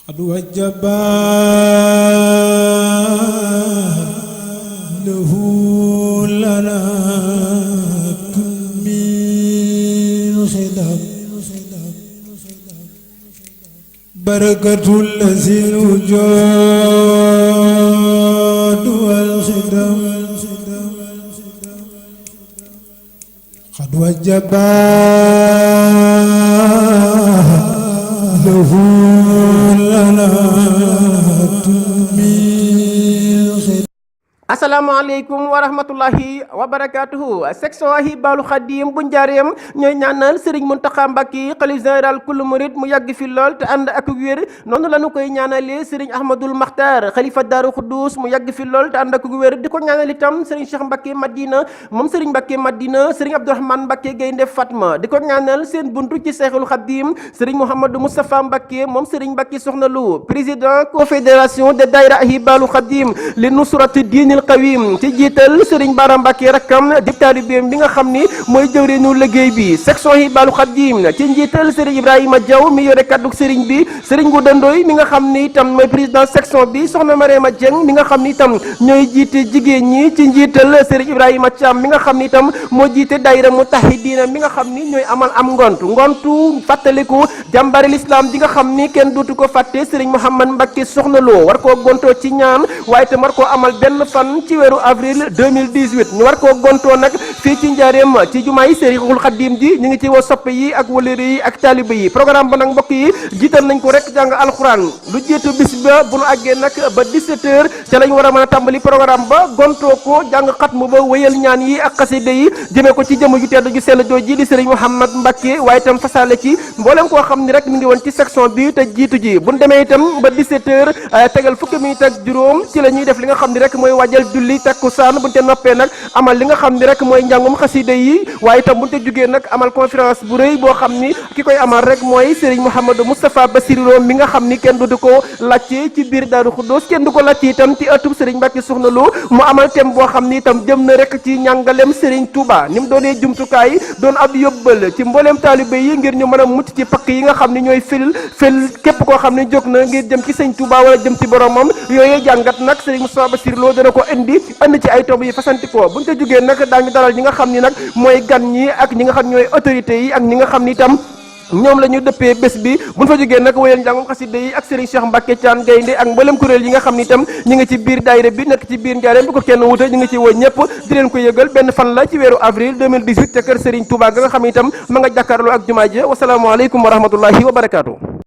قد وجبا له لنا من خلاف بركة الذي الوجود والخدم قد وجبا له لنا asalaamaaleykum wa rahmatullahi wa barakaatuhu section Ahibahil Khadim bu njaareem ñooy ñaanal Serigne Mountakha Mbacké xalif général kulu murid mu yàgg fi lool te ànd ak wér noonu la ñu koy ñaanalee Serigne Ahmadul Makhtar xalifa Daaru Xuddus mu yàgg fi lool te ànd ak wér di ko ñaanal itam Serigne Cheikh Mbacké Madina moom Serigne Mbacké Madina Serigne Abdourahmane Mbacké Gaynde Fatma di ko ñaanal seen buntu ci Cheikhul Khadim Serigne Mouhamadou Moustapha Mbacké moom Serigne Mbacké Soxna Lo président confédération des daïra Ahibahil Khadim li nusrati diinil qawim ci jiital Serigne Bara Mbacké rakkam di taalibeem bi nga xam ni mooy jëwriñu liggéey bi section Ahibahil Khadim ci njiital Serigne Ibrahima Diaw mi yore kaddu Serigne bi Serigne Ngouda Ndoye mi nga xam ni itam mooy président section bi soxna Mariama Dieng mi nga xam ni itam ñooy jiite jigéen ñi ci njiital Serigne Ibrahima Thiam mi nga xam ni itam moo jiite daayira Mutahidina mi nga xam ni ñooy amal am ngontu fàttaliku jàmbari l'islam di nga xam ni kenn dootu ko fàtte Serigne Mouhamad Mbacké Soxna Lo war koo gontoo ci ñaan waaye itam war koo amal benn fan ci weeru avril 2018 ñu war koo gontoo nag fii ci njaareem ci jumaay Serigne Khadim ji ñu ngi ci woo soppe yi ak wëlëre yi ak taaliba yi programme ba nag mbokk yi jiital nañ ko rek jàng alxuraan lu jiitu bis ba bu nu àggee nag ba 17h ca lañ war a mën a tàmbali programme ba gontoo ko jàng xatmu ba wéyal ñaan yi ak xasida yi jëmee ko ci jëmm ju tedd ju sell jooji di Serigne Mouhamad Mbacké waaye itam fasaale ci mboolem koo xam ni rek mi ngi woon ci section bi te jiitu ji bu ñu demee itam ba 17h tegal fukki minute ak juróom ci la ñuy def li nga xam ni rek mooy waajal julli takkusaan bu ñu te noppee nag amal li nga xam ni rek mooy njàngum xasida yi waaye itam bu ñu te jugee nag amal conférence bu rëy boo xam ni ki koy amal rek mooy Serigne Mouhamadou Moustapha Bassirou Lo mi nga xam ni kenn du ko laajte ci biir Daaru Xuddus kenn du ko laajte itam ci ëttub Serigne Mbacké Soxna Lo mu amal thème boo xam ni itam jëm na rek ci njàngalem Serigne Touba ni mu doonee jumtukaay doon ab yóbbal ci mbooleem taalibe yi ngir ñu mën a mucc ci pakk yi nga xam ni ñooy fil képp koo xam ni jóg na ngir jëm ci Serigne Touba wala jëm ci boromam yooyu jàngat nag Serigne Moustapha Bassirou Lo dana ko indi ci ay tomb yi fasantikoo bu ñu ko jógee nag daañu dalal ñi nga xam ni nag mooy gan ñi ak ñi nga xam ñooy autorités yi ak ñi nga xam ni itam ñoom la ñu dëppee bés bi bu ñu fa jógee nag wéyal njàngum xasida yi ak Serigne Cheikh Mbacké Thiane Gaynde ak mboolem kuréel yi nga xam ni itam ñi ngi ci biir daayira bi nekk ci biir njaareem bu ko kenn wute ñu ngi ci woo ñëpp di leen ko yëgal benn fan la ci weeru avril 2018 ca kër Serigne Touba ga nga xam ni itam ma nga jàkkaarloo ak jumaa ji wasalaamaaleykum wa rahmatullahi wa barakaatu.